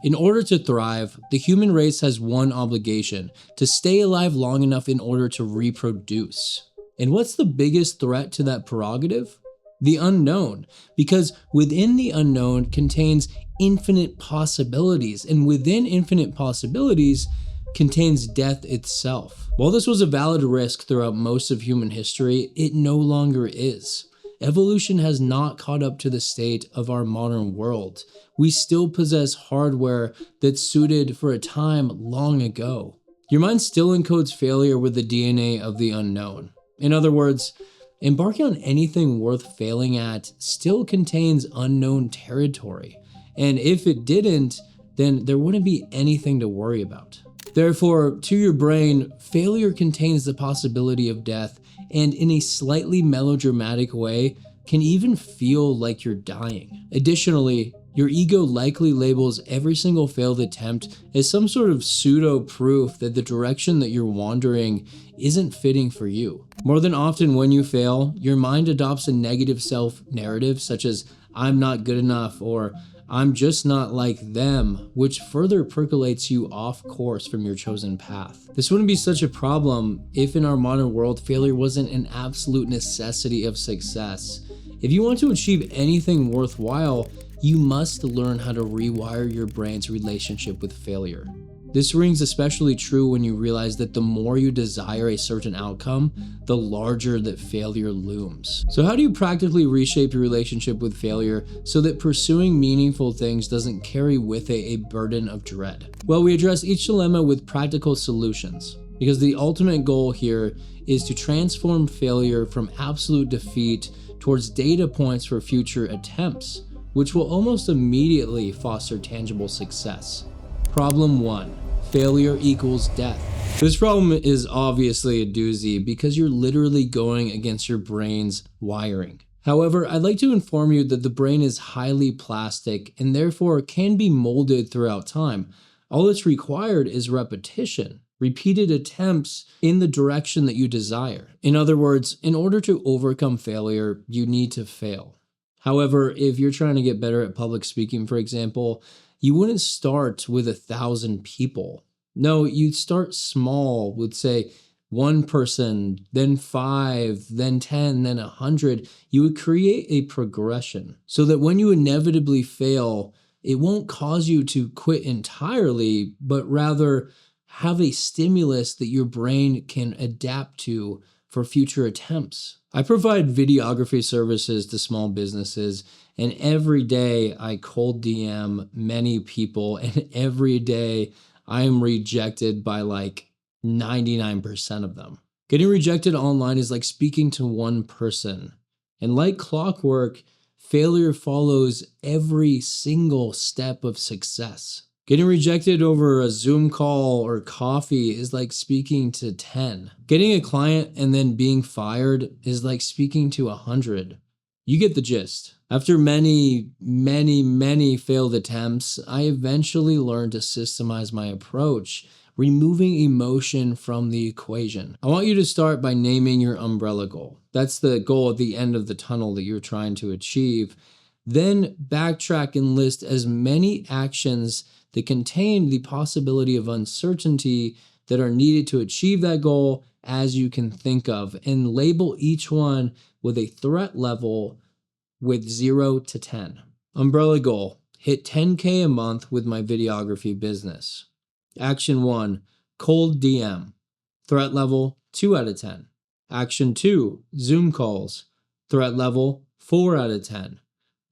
In order to thrive, the human race has one obligation: to stay alive long enough in order to reproduce. And what's the biggest threat to that prerogative? The unknown, because within the unknown contains infinite possibilities, and within infinite possibilities contains death itself. While this was a valid risk throughout most of human history, it no longer is. Evolution has not caught up to the state of our modern world. We still possess hardware that's suited for a time long ago. Your mind still encodes failure with the DNA of the unknown. In other words, embarking on anything worth failing at still contains unknown territory. And if it didn't, then there wouldn't be anything to worry about. Therefore, to your brain, failure contains the possibility of death, and in a slightly melodramatic way, can even feel like you're dying. Additionally, your ego likely labels every single failed attempt as some sort of pseudo-proof that the direction that you're wandering isn't fitting for you. More than often when you fail, your mind adopts a negative self-narrative such as, "I'm not good enough," or "I'm just not like them," which further percolates you off course from your chosen path. This wouldn't be such a problem if in our modern world failure wasn't an absolute necessity of success. If you want to achieve anything worthwhile, you must learn how to rewire your brain's relationship with failure. This rings especially true when you realize that the more you desire a certain outcome, the larger that failure looms. So how do you practically reshape your relationship with failure so that pursuing meaningful things doesn't carry with it a burden of dread? Well, we address each dilemma with practical solutions, because the ultimate goal here is to transform failure from absolute defeat towards data points for future attempts, which will almost immediately foster tangible success. Problem 1. Failure equals death. This problem is obviously a doozy because you're literally going against your brain's wiring. However, I'd like to inform you that the brain is highly plastic and therefore can be molded throughout time. All that's required is repetition, repeated attempts in the direction that you desire. In other words, in order to overcome failure, you need to fail. However, if you're trying to get better at public speaking, for example, you wouldn't start with 1,000 people. No, you'd start small with, say, 1 person, then 5, then 10, then 100. You would create a progression so that when you inevitably fail, it won't cause you to quit entirely, but rather have a stimulus that your brain can adapt to for future attempts. I provide videography services to small businesses, and every day I cold DM many people, and every day I am rejected by like 99% of them. Getting rejected online is like speaking to one person, and like clockwork, failure follows every single step of success. Getting rejected over a Zoom call or coffee is like speaking to 10. Getting a client and then being fired is like speaking to 100. You get the gist. After many failed attempts, I eventually learned to systemize my approach, removing emotion from the equation. I want you to start by naming your umbrella goal. That's the goal at the end of the tunnel that you're trying to achieve. Then backtrack and list as many actions that contain the possibility of uncertainty that are needed to achieve that goal as you can think of, and label each one with a threat level with 0 to 10. Umbrella goal: hit 10K a month with my videography business. Action 1, cold DM. Threat level 2 out of 10. Action 2, Zoom calls. Threat level 4 out of 10.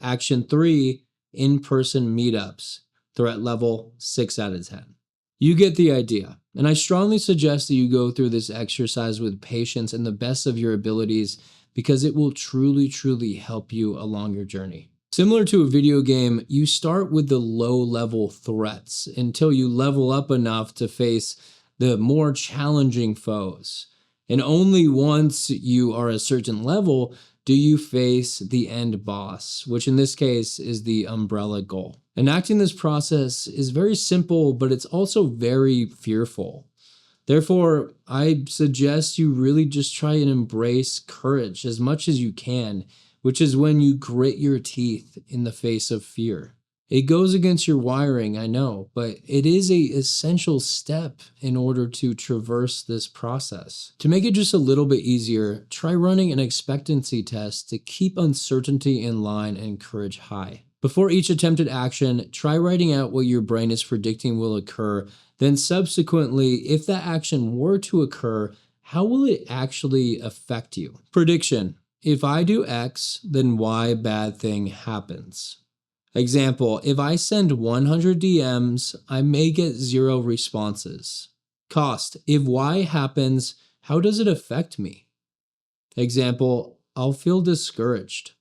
Action 3, in-person meetups. Threat level 6 out of 10. You get the idea, and I strongly suggest that you go through this exercise with patience and the best of your abilities, because it will truly help you along your journey. Similar to a video game, you start with the low-level threats until you level up enough to face the more challenging foes. And only once you are a certain level do you face the end boss, which in this case is the umbrella goal. Enacting this process is very simple, but it's also very fearful. Therefore, I suggest you really just try and embrace courage as much as you can, which is when you grit your teeth in the face of fear. It goes against your wiring, I know, but it is a essential step in order to traverse this process. To make it just a little bit easier, try running an expectancy test to keep uncertainty in line and courage high. Before each attempted action, try writing out what your brain is predicting will occur. Then subsequently, if that action were to occur, how will it actually affect you? Prediction: if I do X, then Y bad thing happens. Example: if I send 100 DMs, I may get 0 responses. Cost: if Y happens, how does it affect me? Example: I'll feel discouraged.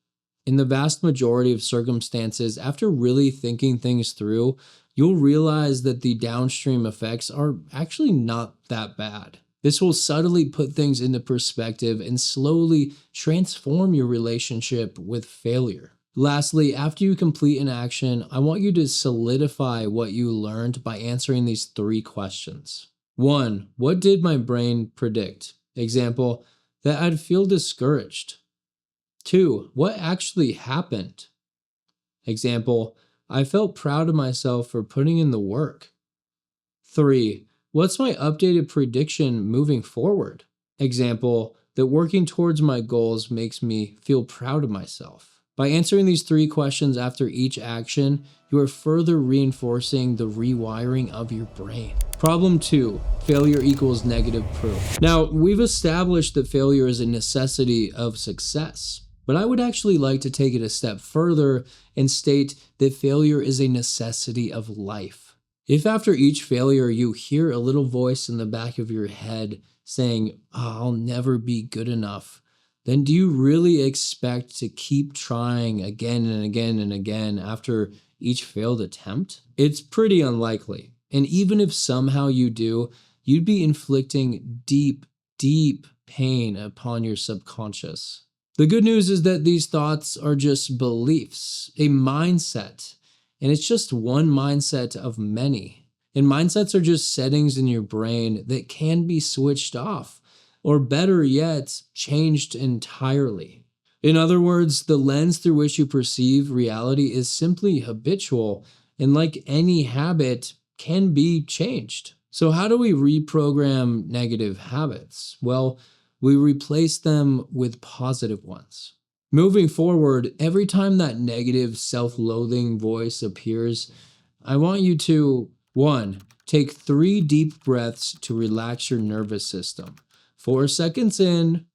In the vast majority of circumstances, after really thinking things through, you'll realize that the downstream effects are actually not that bad. This will subtly put things into perspective and slowly transform your relationship with failure. Lastly, after you complete an action, I want you to solidify what you learned by answering these 3 questions. 1. What did my brain predict? Example: that I'd feel discouraged. 2. What actually happened? Example: I felt proud of myself for putting in the work. 3. What's my updated prediction moving forward? Example: that working towards my goals makes me feel proud of myself. By answering these 3 questions after each action, you are further reinforcing the rewiring of your brain. Problem 2. Failure equals negative proof. Now, we've established that failure is a necessity of success, but I would actually like to take it a step further and state that failure is a necessity of life. If after each failure you hear a little voice in the back of your head saying, I'll never be good enough, then do you really expect to keep trying again and again and again after each failed attempt? It's pretty unlikely. And even if somehow you do, you'd be inflicting deep, deep pain upon your subconscious. The good news is that these thoughts are just beliefs, a mindset, and it's just one mindset of many. And mindsets are just settings in your brain that can be switched off, or better yet, changed entirely. In other words, the lens through which you perceive reality is simply habitual, and like any habit, can be changed. So how do we reprogram negative habits? Well, we replace them with positive ones. Moving forward, every time that negative self-loathing voice appears, I want you to 1. Take 3 deep breaths to relax your nervous system. 4 seconds in,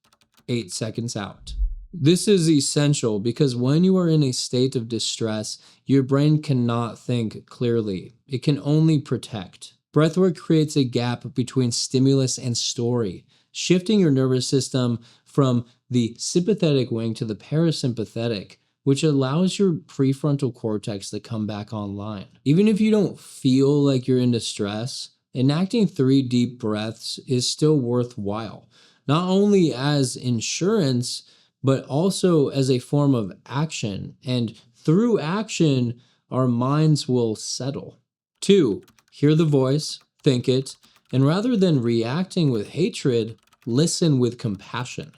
8 seconds out. This is essential because when you are in a state of distress, your brain cannot think clearly. It can only protect. Breathwork creates a gap between stimulus and story, shifting your nervous system from the sympathetic wing to the parasympathetic, which allows your prefrontal cortex to come back online. Even if you don't feel like you're in distress, enacting 3 deep breaths is still worthwhile, not only as insurance, but also as a form of action. And through action, our minds will settle. 2. Hear the voice, think it, and rather than reacting with hatred, listen with compassion.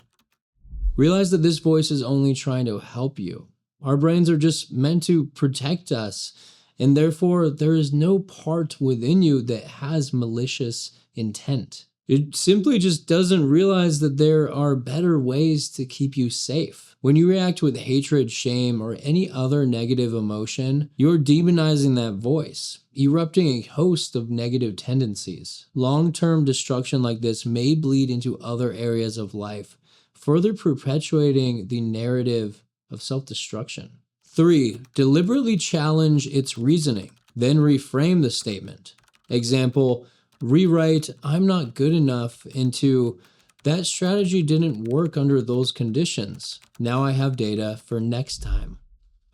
Realize that this voice is only trying to help you. Our brains are just meant to protect us, and therefore there is no part within you that has malicious intent. It simply just doesn't realize that there are better ways to keep you safe. When you react with hatred, shame, or any other negative emotion, you're demonizing that voice, erupting a host of negative tendencies. Long-term destruction like this may bleed into other areas of life, further perpetuating the narrative of self-destruction. 3. Deliberately challenge its reasoning, then reframe the statement. Example: rewrite "I'm not good enough" into "that strategy didn't work under those conditions. Now I have data for next time."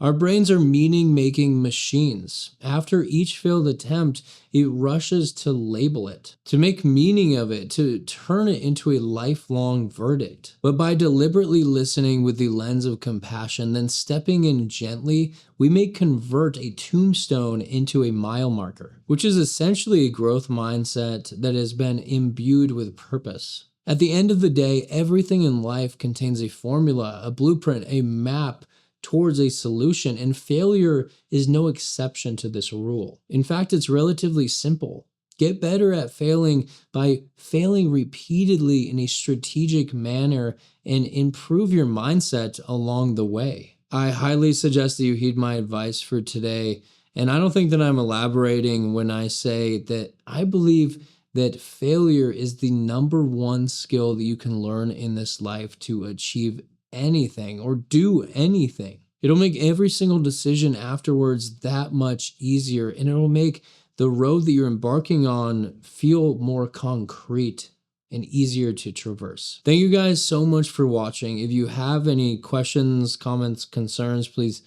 Our brains are meaning-making machines. After each failed attempt, it rushes to label it, to make meaning of it, to turn it into a lifelong verdict. But by deliberately listening with the lens of compassion, then stepping in gently, we may convert a tombstone into a mile marker, which is essentially a growth mindset that has been imbued with purpose. At the end of the day, everything in life contains a formula, a blueprint, a map towards a solution, and failure is no exception to this rule. In fact, it's relatively simple. Get better at failing by failing repeatedly in a strategic manner and improve your mindset along the way. I highly suggest that you heed my advice for today. And I don't think that I'm elaborating when I say that I believe that failure is the number one skill that you can learn in this life to achieve anything or do anything. It'll make every single decision afterwards that much easier, and it'll make the road that you're embarking on feel more concrete and easier to traverse. Thank you guys so much for watching. If you have any questions, comments, concerns, please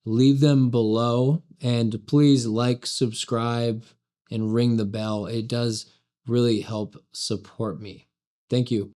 leave them below, and please like, subscribe, and ring the bell. It does really help support me. Thank you.